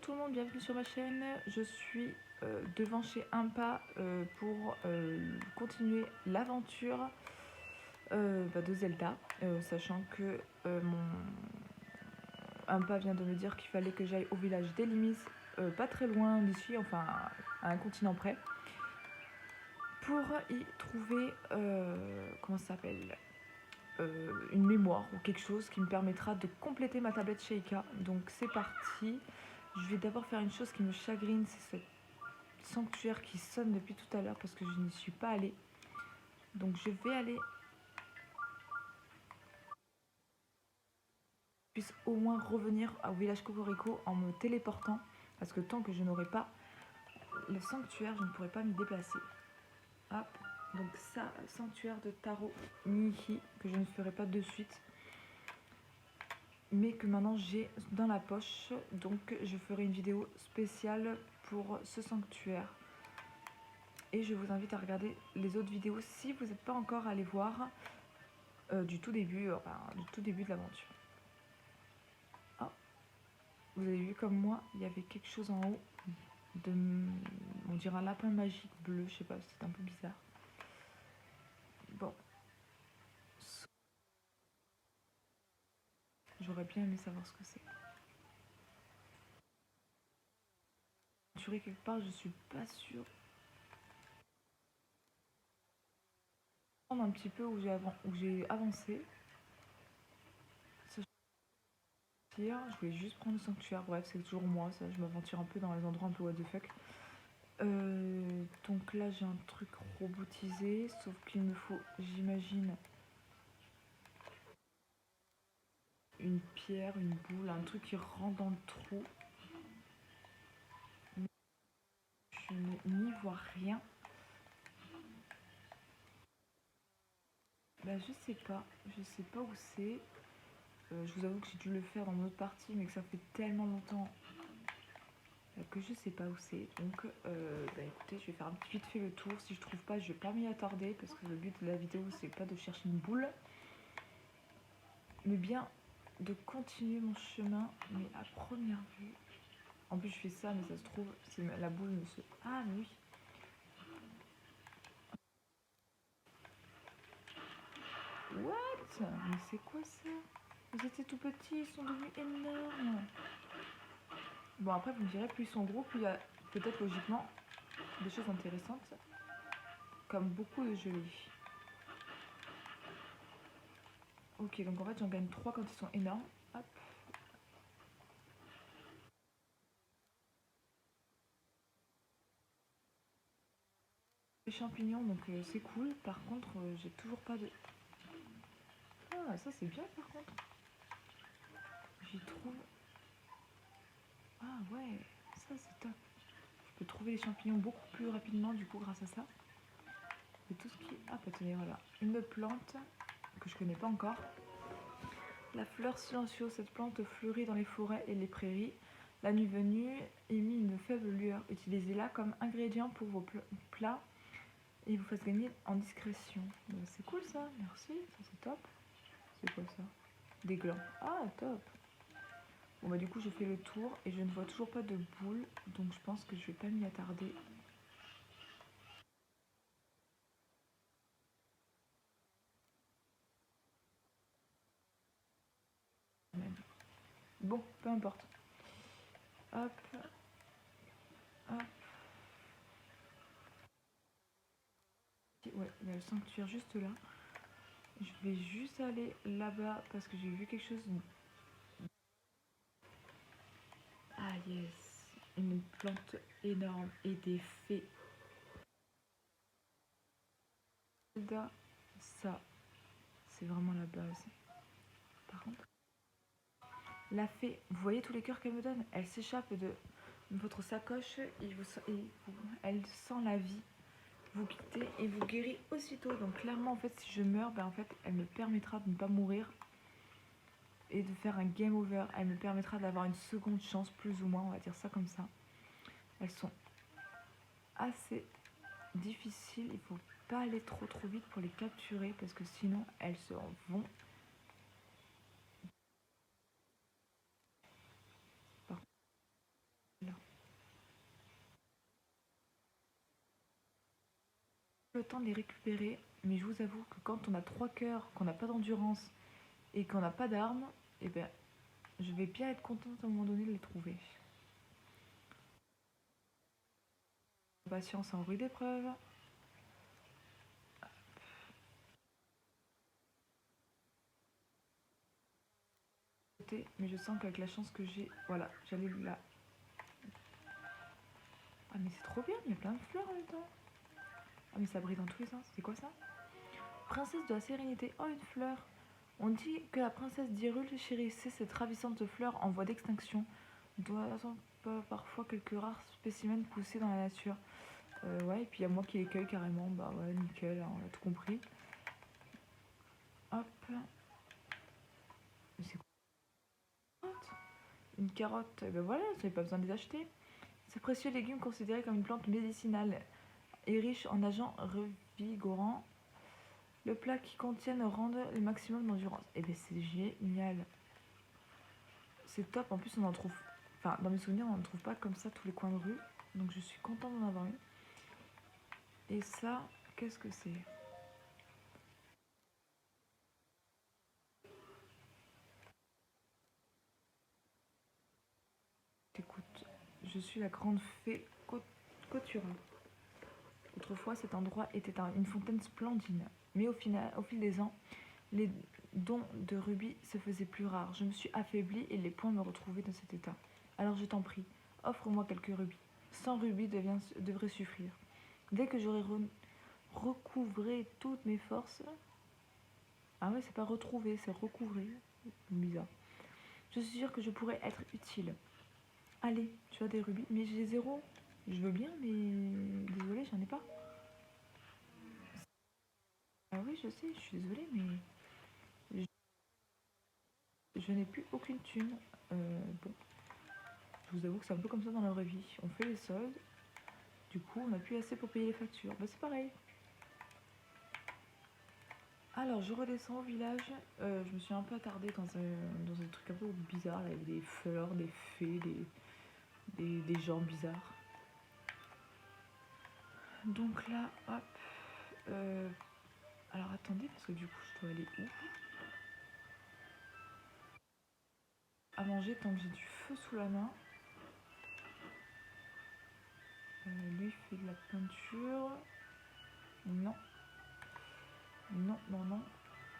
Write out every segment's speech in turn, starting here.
tout le monde, bienvenue sur ma chaîne. Je suis devant chez Impa pour continuer l'aventure de Zelda, sachant que mon Impa vient de me dire qu'il fallait que j'aille au village d'Elimis, pas très loin d'ici, enfin à un continent près, pour y trouver, comment ça s'appelle, une mémoire ou quelque chose qui me permettra de compléter ma tablette Sheikah. Donc c'est parti. Je vais d'abord faire une chose qui me chagrine, c'est ce sanctuaire qui sonne depuis tout à l'heure parce que je n'y suis pas allée. Donc je vais aller, puisse au moins revenir au village Cocorico en me téléportant, parce que tant que je n'aurai pas le sanctuaire, je ne pourrai pas m'y déplacer. Hop, donc ça, sanctuaire de Taro Mihi, que je ne ferai pas de suite, mais que maintenant j'ai dans la poche. Donc je ferai une vidéo spéciale pour ce sanctuaire. Et je vous invite à regarder les autres vidéos si vous n'êtes pas encore allé voir du tout début de l'aventure. Oh, vous avez vu comme moi, il y avait quelque chose en haut de, on dirait un lapin magique bleu, je sais pas, c'est un peu bizarre. Bon, j'aurais bien aimé savoir ce que c'est. Aventurer quelque part, je suis pas sûre. Un petit peu où j'ai avancé. Je voulais juste prendre le sanctuaire, bref, c'est toujours moi, ça, je m'aventure un peu dans les endroits un peu what the fuck. Donc là j'ai un truc robotisé, sauf qu'il me faut, j'imagine, une pierre, une boule, un truc qui rentre dans le trou. Je n'y vois rien. Bah je sais pas où c'est. Je vous avoue que j'ai dû le faire dans une autre partie, mais que ça fait tellement longtemps que je sais pas où c'est. Donc bah écoutez, je vais faire un petit vite fait le tour. Si je trouve pas, je vais pas m'y attarder, parce que le but de la vidéo c'est pas de chercher une boule, mais bien de continuer mon chemin. Mais à première vue, en plus je fais ça, mais ça se trouve, si la boule ne se... Ah mais oui. What? Mais c'est quoi ça? Ils étaient tout petits, ils sont devenus énormes. Bon après vous me direz, plus ils sont gros, plus il y a peut-être logiquement des choses intéressantes, comme beaucoup de gelées. Ok, donc en fait j'en gagne 3 quand ils sont énormes. Hop. Les champignons, donc c'est cool. Par contre, j'ai toujours pas de... Ah, ça c'est bien par contre. J'y trouve... Ah ouais, ça c'est top. Je peux trouver les champignons beaucoup plus rapidement du coup grâce à ça. Et tout ce qui... Ah bah tenez, voilà. Une plante que je connais pas encore. La fleur silencieuse, cette plante fleurit dans les forêts et les prairies. La nuit venue, émet une faible lueur. Utilisez-la comme ingrédient pour vos plats et vous fasse gagner en discrétion. C'est cool ça, merci, ça c'est top. C'est quoi ça? Des glands. Ah top. Bon bah du coup j'ai fait le tour et je ne vois toujours pas de boule, donc je pense que je vais pas m'y attarder. Bon, peu importe. Hop. Hop. Ouais, il y a le sanctuaire juste là. Je vais juste aller là-bas parce que j'ai vu quelque chose. Ah yes, une plante énorme et des fées. Ça, c'est vraiment la base. Par contre, la fée, vous voyez tous les cœurs qu'elle me donne? Elle s'échappe de votre sacoche et elle sent la vie. Vous quittez et vous guérit aussitôt. Donc clairement, en fait, si je meurs, ben, en fait, elle me permettra de ne pas mourir et de faire un game over. Elle me permettra d'avoir une seconde chance, plus ou moins, on va dire ça comme ça. Elles sont assez difficiles. Il faut pas aller trop vite pour les capturer parce que sinon, elles se vont. le temps de les récupérer, mais je vous avoue que quand on a 3 cœurs, qu'on n'a pas d'endurance et qu'on n'a pas d'armes, eh ben, je vais bien être contente à un moment donné de les trouver. Patience en rude d'épreuve. Mais je sens qu'avec la chance que j'ai, voilà, j'allais là. Ah mais c'est trop bien, il y a plein de fleurs en même temps. Ah mais ça brille dans tous les sens, c'est quoi ça? Princesse de la sérénité, oh une fleur. On dit que la princesse d'Hyrule chérissait cette ravissante fleur en voie d'extinction, doit-on pas parfois quelques rares spécimens poussés dans la nature. Ouais, et puis il y a moi qui les cueille carrément, bah ouais, nickel, hein, on a tout compris. Hop. Mais c'est quoi? Une carotte, et ben voilà, vous n'avez pas besoin de les acheter. Ce précieux légume considéré comme une plante médicinale et riche en agents revigorants, le plat qui contiennent rende le maximum d'endurance. Et ben c'est génial. C'est top, en plus on en trouve... Enfin, dans mes souvenirs, on ne trouve pas comme ça tous les coins de rue. Donc je suis contente d'en avoir une. Et ça, qu'est-ce que c'est? Écoute, je suis la grande fée Kotura. Autrefois, cet endroit était une fontaine splendide. Mais au fil des ans, les dons de rubis se faisaient plus rares. Je me suis affaiblie et les points me retrouvaient dans cet état. Alors je t'en prie, offre-moi quelques rubis. 100 rubis devraient suffire. Dès que j'aurai recouvré toutes mes forces... Ah ouais, c'est pas retrouver, c'est recouvrer. Bizarre. Je suis sûre que je pourrais être utile. Allez, tu as des rubis, mais j'ai zéro. Je veux bien, mais désolée, j'en ai pas. Ah oui, je sais, je suis désolée, mais je n'ai plus aucune thune. Bon, je vous avoue que c'est un peu comme ça dans la vraie vie. On fait les soldes, du coup, on n'a plus assez pour payer les factures. Bah, c'est pareil. Alors, je redescends au village. Je me suis un peu attardée dans un truc un peu bizarre. Là, il y avait des fleurs, des fées, des gens bizarres. Donc là, hop. Alors attendez, parce que du coup, je dois aller où? À manger tant que j'ai du feu sous la main. Lui fait de la peinture. Non. Non, non, non.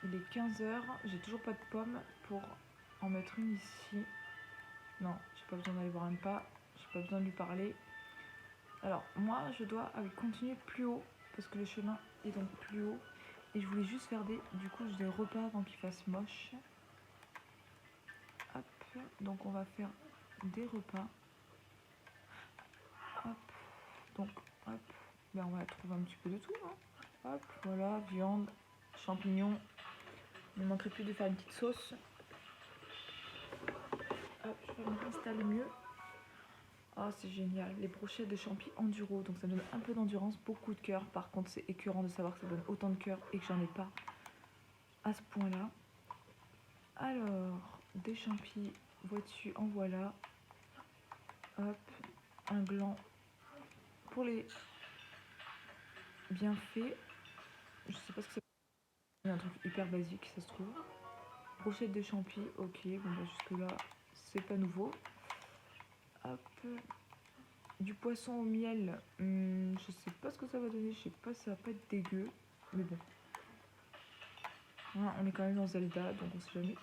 Il est 15 h. J'ai toujours pas de pommes pour en mettre une ici. Non, j'ai pas besoin d'aller voir un pas. J'ai pas besoin de lui parler. Alors, moi, je dois continuer plus haut. Parce que le chemin est donc plus haut. Et je voulais juste faire du coup, des repas avant qu'il fasse moche. Hop. Donc, on va faire des repas. Hop. Donc, hop. Ben, on va trouver un petit peu de tout. Hein. Hop, voilà, viande, champignons. Il ne manquerait plus de faire une petite sauce. Hop, je vais m'installer mieux. Oh, c'est génial. Les brochettes de champi enduro. Donc ça me donne un peu d'endurance, beaucoup de cœur. Par contre, c'est écœurant de savoir que ça donne autant de cœur et que j'en ai pas à ce point-là. Alors, des champis, vois-tu, en voilà. Hop, un gland pour les bienfaits. Je sais pas ce que c'est. Un truc hyper basique, ça se trouve. Brochette de champi, ok. Bon, bah jusque-là, c'est pas nouveau. Hop. Du poisson au miel, je sais pas ce que ça va donner, je sais pas si ça va pas être dégueu, mais bon. Voilà, on est quand même dans Zelda, donc on sait jamais.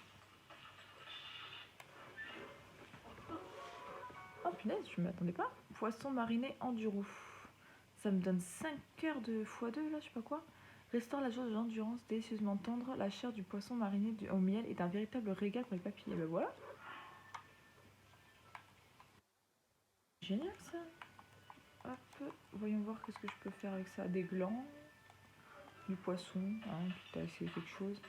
Oh punaise, je m'attendais pas. Poisson mariné enduro. Ça me donne 5 heures de x2 là, je sais pas quoi. Restaure la jauge d'endurance délicieusement tendre. La chair du poisson mariné au miel est un véritable régal pour les papilles. Et ben voilà. Génial ça. Hop, voyons voir qu'est-ce que je peux faire avec ça. Des glands, du poisson, hein, quitte à essayer quelque chose.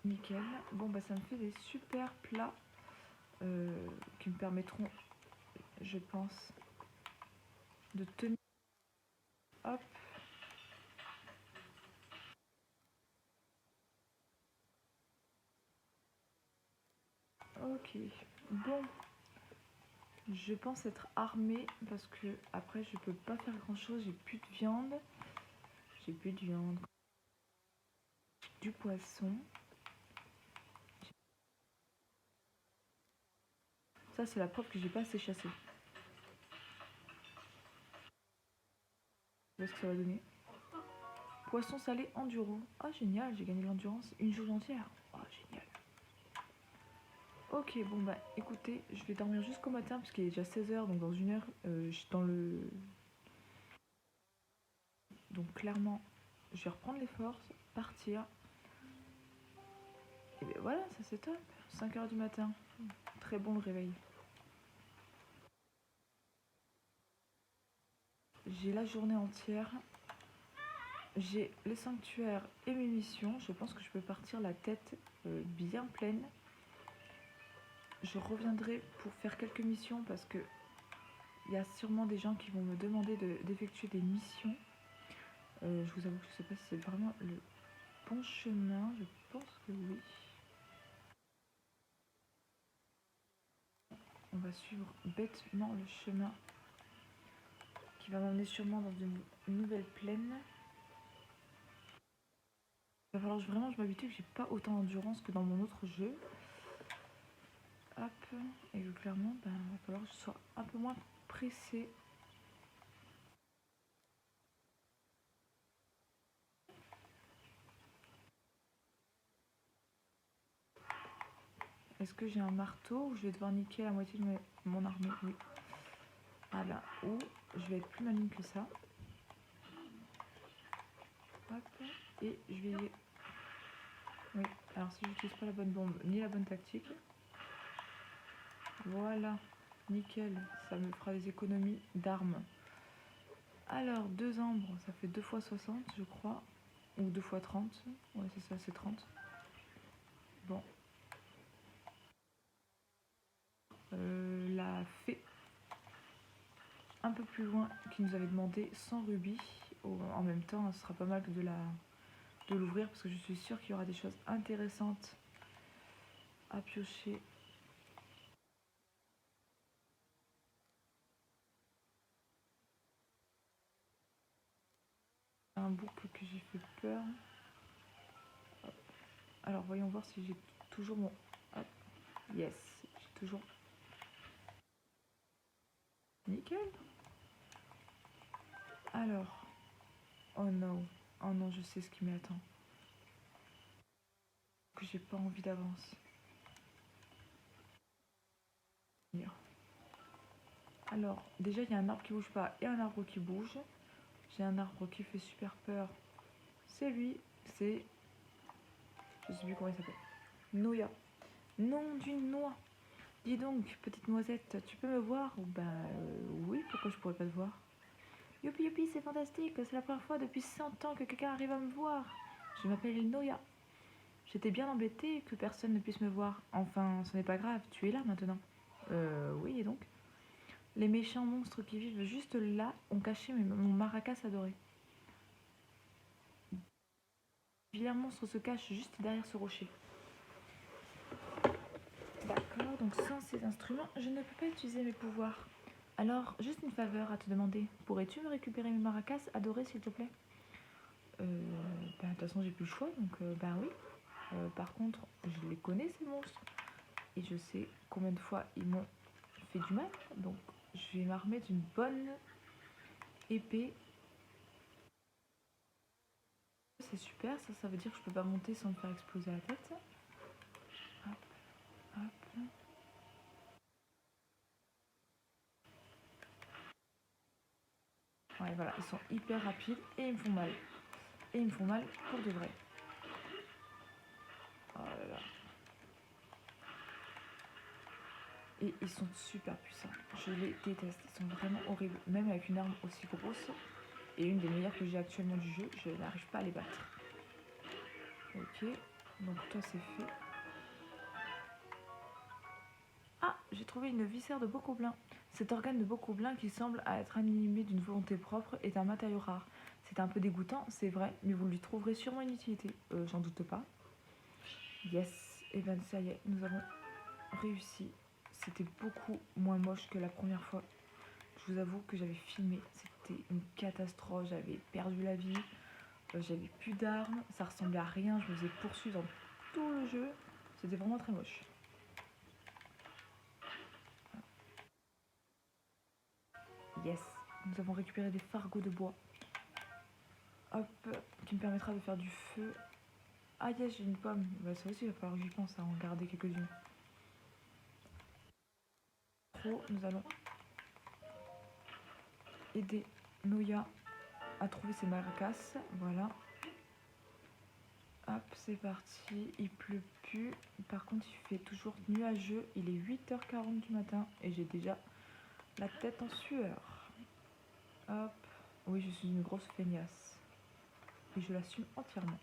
Nickel. Bon bah ça me fait des super plats qui me permettront, je pense, de tenir. Hop. Ok. Bon. Je pense être armée parce que après je peux pas faire grand chose, j'ai plus de viande. J'ai plus de viande. Du poisson. Ça c'est la preuve que j'ai pas assez chassé. Je sais ce que ça va donner. Poisson salé enduro. Ah génial, j'ai gagné l'endurance une journée entière. Oh génial. Ok, bon bah écoutez, je vais dormir jusqu'au matin parce qu'il est déjà 16h, donc dans une heure, je suis dans le... Donc clairement, je vais reprendre les forces, partir. Et bien voilà, ça c'est top. 5h du matin. Très bon le réveil. J'ai la journée entière. J'ai les sanctuaires et mes missions. Je pense que je peux partir la tête bien pleine. Je reviendrai pour faire quelques missions parce que il y a sûrement des gens qui vont me demander d'effectuer des missions. Je vous avoue que je sais pas si c'est vraiment le bon chemin. Je pense que oui. On va suivre bêtement le chemin qui va m'emmener sûrement dans une nouvelle plaine. Il va falloir que vraiment je m'habitue que j'ai pas autant d'endurance que dans mon autre jeu. Hop, et que clairement, il va falloir que je sois un peu moins pressée. Est-ce que j'ai un marteau ou je vais devoir niquer la moitié de mon armée? Oui. Voilà, ou je vais être plus maligne que ça. Hop, et je vais... Oui, alors si j'utilise pas la bonne bombe ni la bonne tactique, voilà, nickel, ça me fera des économies d'armes. Alors, 2 ambres, ça fait 2 fois 60, je crois, ou 2 fois 30. Ouais, c'est ça, c'est 30. Bon. La fée, un peu plus loin, qui nous avait demandé 100 rubis. En même temps, ce sera pas mal de l'ouvrir parce que je suis sûre qu'il y aura des choses intéressantes à piocher. Un bouc que j'ai fait peur. Hop. Alors voyons voir si j'ai toujours mon... Hop. Yes, j'ai toujours... Nickel. Alors... Oh non. Oh non, je sais ce qui m'attend. Que j'ai pas envie d'avance. Alors, déjà, il y a un arbre qui bouge pas et un arbre qui bouge. J'ai un arbre qui fait super peur. C'est lui. C'est... Je sais plus comment il s'appelle. Noya. Nom d'une noix. Dis donc, petite noisette, tu peux me voir? Bah oui, pourquoi je pourrais pas te voir? Youpi youpi, c'est fantastique, c'est la première fois depuis 100 ans que quelqu'un arrive à me voir. Je m'appelle Noya. J'étais bien embêtée que personne ne puisse me voir. Enfin, ce n'est pas grave, tu es là maintenant. Oui, et donc? Les méchants monstres qui vivent juste là ont caché mon maracas adoré. Le vilain monstre se cache juste derrière ce rocher. D'accord, donc sans ces instruments, je ne peux pas utiliser mes pouvoirs. Alors, juste une faveur à te demander. Pourrais-tu me récupérer mes maracas adorés, s'il te plaît? De toute façon, j'ai plus le choix, donc oui. Par contre, je les connais, ces monstres. Et je sais combien de fois ils m'ont fait du mal. Donc, je vais m'armer d'une bonne épée. C'est super, ça veut dire que je peux pas monter sans me faire exploser la tête. Hop, hop. Ouais, voilà, ils sont hyper rapides et ils me font mal. Et ils me font mal pour de vrai. Oh là là. Et ils sont super puissants. Je les déteste. Ils sont vraiment horribles. Même avec une arme aussi grosse et une des meilleures que j'ai actuellement du jeu, je n'arrive pas à les battre. Ok. Donc toi c'est fait. Ah, j'ai trouvé une viscère de Bokoblin. Cet organe de Bokoblin qui semble être animé d'une volonté propre est un matériau rare. C'est un peu dégoûtant, c'est vrai, mais vous lui trouverez sûrement une utilité. J'en doute pas. Yes. Et bien ça y est, nous avons réussi. c'était beaucoup moins moche que la première fois. Je vous avoue que j'avais filmé, c'était une catastrophe, j'avais perdu la vie, j'avais plus d'armes, ça ressemblait à rien, je me faisais poursuivre dans tout le jeu, c'était vraiment très moche. Yes, nous avons récupéré des fargots de bois. Hop, qui me permettra de faire du feu. Ah yes, j'ai une pomme. Bah, ça aussi, il va falloir que j'y pense à en garder quelques-unes. Nous allons aider Noya à trouver ses maracas. Voilà. Hop, c'est parti. Il pleut plus. Par contre, il fait toujours nuageux. Il est 8h40 du matin et j'ai déjà la tête en sueur. Hop. Oui, je suis une grosse feignasse. Et je l'assume entièrement.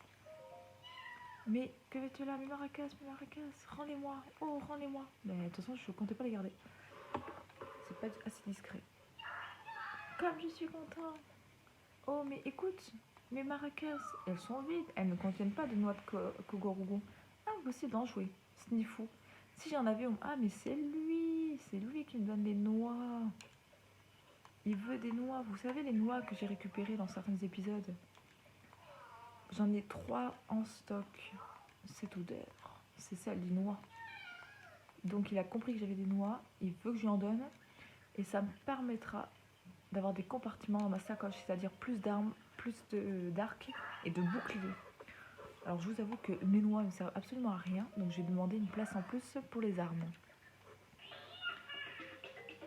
Mais que veux-tu là, mes maracas, rends-les-moi. Oh, rends-les-moi. Mais de toute façon, je comptais pas les garder. C'est pas assez discret. Comme je suis content. Oh, mais écoute, mes maracas, elles sont vides. Elles ne contiennent pas de noix de Kogorugo. Ah, voici d'en jouer. Sniffou. Si j'en avais... Ah, mais c'est lui qui me donne les noix. Il veut des noix. Vous savez, les noix que j'ai récupérées dans certains épisodes. J'en ai 3 en stock. Cette odeur, c'est celle des noix. Donc il a compris que j'avais des noix. Il veut que je lui en donne. Et ça me permettra d'avoir des compartiments dans ma sacoche, c'est-à-dire plus d'armes, plus d'arcs et de boucliers. Alors je vous avoue que mes noix ne servent absolument à rien, donc j'ai demandé une place en plus pour les armes.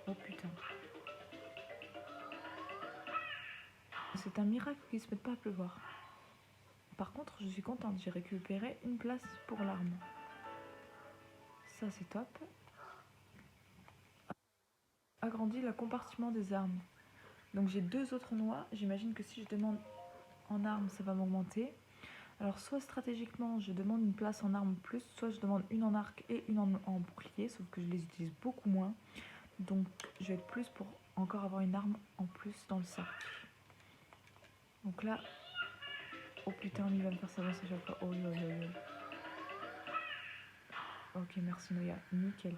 Oh putain. C'est un miracle qu'il ne se mette pas à pleuvoir. Par contre, je suis contente, j'ai récupéré une place pour l'arme. Ça c'est top. Agrandit le compartiment des armes. Donc j'ai 2 autres noix, j'imagine que si je demande en armes, ça va m'augmenter. Alors soit stratégiquement je demande une place en arme plus, soit je demande une en arc et une en bouclier, sauf que je les utilise beaucoup moins. Donc je vais être plus pour encore avoir une arme en plus dans le sac. Donc là, oh putain, il va me faire s'avancer à chaque fois. Oh yo yo yo. Ok, merci Noya, nickel.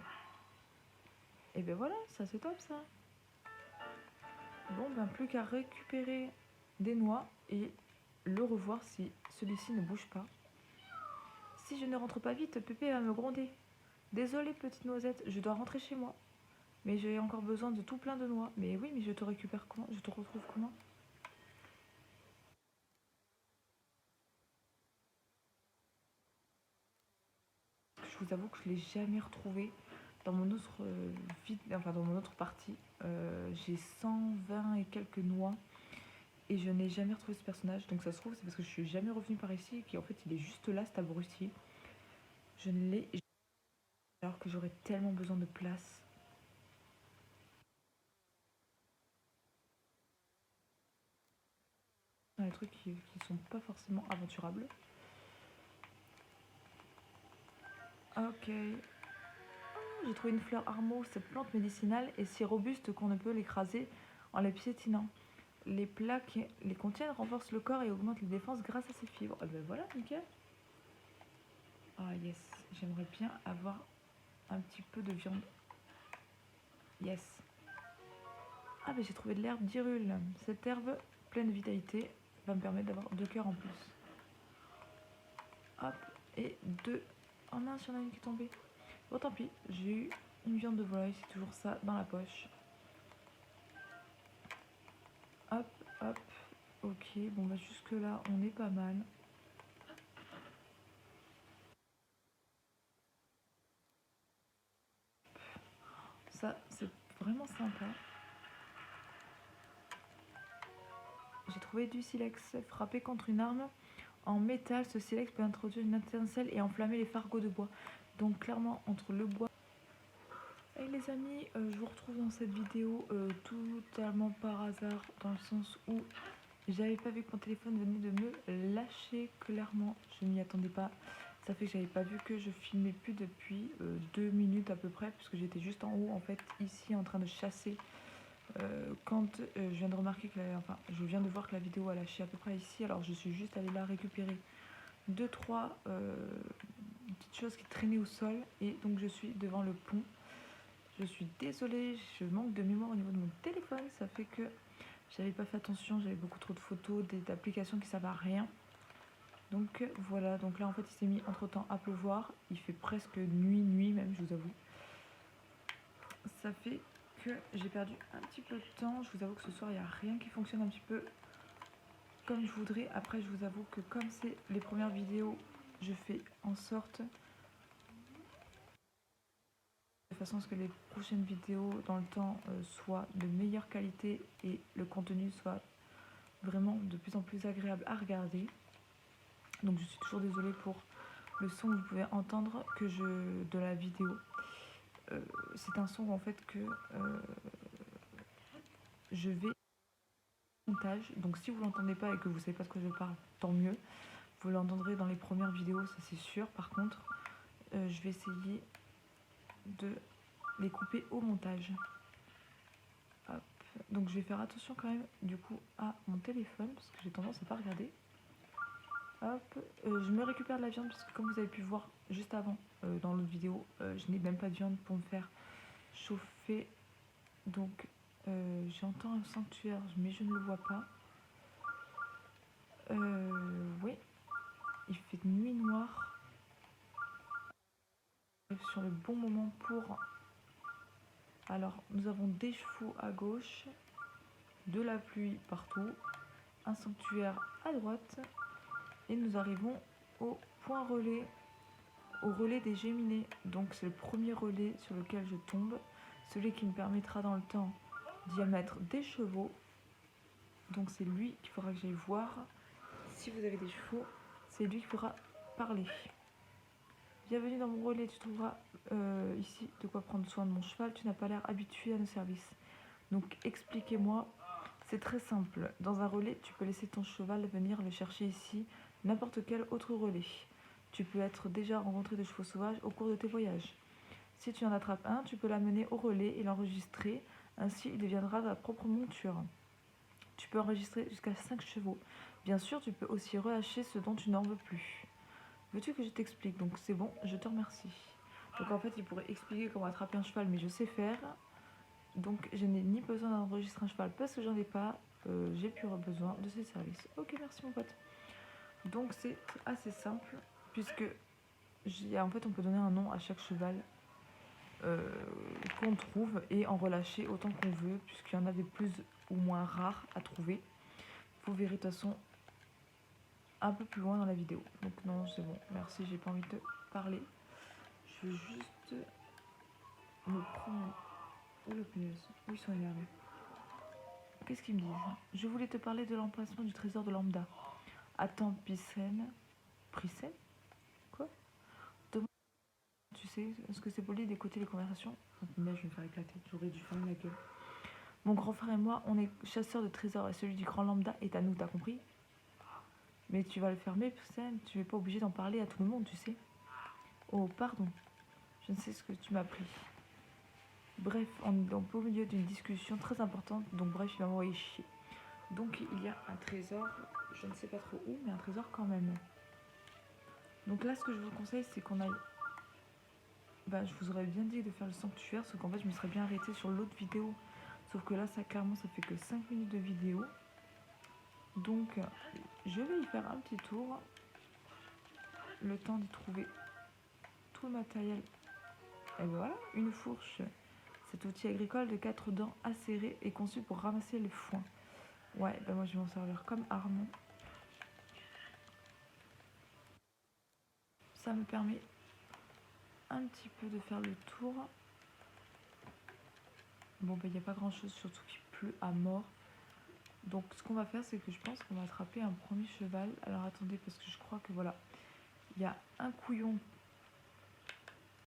Et ben voilà, ça c'est top ça. Bon ben plus qu'à récupérer des noix et le revoir si celui-ci ne bouge pas. Si je ne rentre pas vite, Pépé va me gronder. Désolée petite noisette, je dois rentrer chez moi. Mais j'ai encore besoin de tout plein de noix. Mais oui, mais je te récupère comment? Je te retrouve comment? Je vous avoue que je l'ai jamais retrouvé dans mon autre dans mon autre partie. J'ai 120 et quelques noix et je n'ai jamais retrouvé ce personnage. Donc ça se trouve c'est parce que je suis jamais revenue par ici et qu'en fait il est juste là, cet abruti. Je ne l'ai alors que j'aurais tellement besoin de place. Dans les trucs qui sont pas forcément aventurables. Ok. J'ai trouvé une fleur armo. Cette plante médicinale est si robuste qu'on ne peut l'écraser en la piétinant. Les plaques les contiennent, renforcent le corps et augmentent les défenses grâce à ses fibres. Et ben voilà, nickel. Ah yes, j'aimerais bien avoir un petit peu de viande. Yes. Ah ben j'ai trouvé de l'herbe d'Irule. Cette herbe pleine de vitalité va me permettre d'avoir 2 cœurs en plus. Hop, et 2. Oh mince, il y en a une qui est tombée. Bon tant pis, j'ai eu une viande de volaille, c'est toujours ça dans la poche. Hop, hop. Ok, bon bah jusque là on est pas mal. Ça c'est vraiment sympa. J'ai trouvé du silex. Frappé contre une arme en métal, ce silex peut introduire une étincelle et enflammer les fargots de bois. Donc clairement entre le bois... Et les amis, je vous retrouve dans cette vidéo totalement par hasard, dans le sens où j'avais pas vu que mon téléphone venait de me lâcher. Clairement, je m'y attendais pas. Ça fait que j'avais pas vu que je filmais plus depuis 2 minutes à peu près, puisque j'étais juste en haut, en fait, ici, en train de chasser. Quand je viens de remarquer que je viens de voir que la vidéo a lâché à peu près ici, alors je suis juste allée là récupérer 2-3 petites choses qui traînaient au sol, et donc je suis devant le pont. Je suis désolée, je manque de mémoire au niveau de mon téléphone. Ça fait que j'avais pas fait attention, j'avais beaucoup trop de photos, d'applications qui servent à rien. Donc voilà, donc là en fait il s'est mis entre temps à pleuvoir. Il fait presque nuit même, je vous avoue. Ça fait que j'ai perdu un petit peu de temps. Je vous avoue que ce soir il n'y a rien qui fonctionne un petit peu comme je voudrais. Après je vous avoue que comme c'est les premières vidéos, je fais en sorte de façon à ce que les prochaines vidéos dans le temps soient de meilleure qualité et le contenu soit vraiment de plus en plus agréable à regarder. Donc je suis toujours désolée pour le son que vous pouvez entendre de la vidéo. C'est un son en fait que je vais montage. Donc si vous l'entendez pas et que vous savez pas de quoi je parle, tant mieux. Vous l'entendrez dans les premières vidéos, ça c'est sûr. Par contre, je vais essayer de les couper au montage. Hop. Donc je vais faire attention quand même du coup à mon téléphone parce que j'ai tendance à pas regarder. Hop, je me récupère de la viande parce que comme vous avez pu voir juste avant dans l'autre vidéo, je n'ai même pas de viande pour me faire chauffer. Donc j'entends un sanctuaire mais je ne le vois pas. Oui, il fait nuit noire. Sur le bon moment pour... Alors nous avons des chevaux à gauche, de la pluie partout, un sanctuaire à droite et nous arrivons au point relais, au relais des Géminés. Donc c'est le premier relais sur lequel je tombe, celui qui me permettra dans le temps d'y mettre des chevaux. Donc c'est lui qu'il faudra que j'aille voir. Si vous avez des chevaux, c'est lui qu'il faudra parler. Bienvenue dans mon relais, tu trouveras ici de quoi prendre soin de mon cheval. Tu n'as pas l'air habitué à nos services. Donc expliquez-moi, c'est très simple. Dans un relais, tu peux laisser ton cheval venir le chercher ici, n'importe quel autre relais. Tu peux être déjà rencontré de chevaux sauvages au cours de tes voyages. Si tu en attrapes un, tu peux l'amener au relais et l'enregistrer, ainsi il deviendra ta propre monture. Tu peux enregistrer jusqu'à 5 chevaux. Bien sûr, tu peux aussi relâcher ceux dont tu n'en veux plus. Veux-tu que je t'explique? Donc c'est bon, je te remercie. Donc en fait, il pourrait expliquer comment attraper un cheval, mais je sais faire. Donc je n'ai ni besoin d'enregistrer un cheval parce que j'en ai pas. J'ai plus besoin de ces services. Ok, merci mon pote. Donc c'est assez simple puisque en fait on peut donner un nom à chaque cheval qu'on trouve et en relâcher autant qu'on veut puisqu'il y en a des plus ou moins rares à trouver. Vous verrez de toute façon un peu plus loin dans la vidéo. Donc non, c'est bon, merci, j'ai pas envie de te parler. Je veux juste me prendre... Oh la punaise, où ils sont énervés. Qu'est-ce qu'ils me disent? Je voulais te parler de l'emplacement du trésor de Lambda. Attends, Picène. Pricène? Quoi? Demande, tu sais, est-ce que c'est poli d'écouter les conversations? Mais je vais me faire éclater, j'aurais dû fermer la gueule. Mon grand frère et moi, on est chasseurs de trésors et celui du grand Lambda est à nous, t'as compris? Mais tu vas le fermer, Picène, tu n'es pas obligé d'en parler à tout le monde, tu sais. Oh, pardon, je ne sais ce que tu m'as pris. Bref, on est donc au milieu d'une discussion très importante, donc bref, il va m'envoyer chier. Donc il y a un trésor, je ne sais pas trop où, mais un trésor quand même. Donc là, ce que je vous conseille, c'est qu'on aille... je vous aurais bien dit de faire le sanctuaire, sauf qu'en fait, je me serais bien arrêtée sur l'autre vidéo. Sauf que là, ça clairement, ça fait que 5 minutes de vidéo. Donc, je vais y faire un petit tour. Le temps d'y trouver tout le matériel. Et ben voilà, une fourche. Cet outil agricole de 4 dents acérées est conçu pour ramasser le foin. Ouais, moi je vais m'en servir comme arme. Ça me permet un petit peu de faire le tour. Bon, il n'y a pas grand chose, surtout qu'il pleut à mort. Donc ce qu'on va faire, c'est que je pense qu'on va attraper un premier cheval. Alors attendez, parce que je crois que voilà, il y a un couillon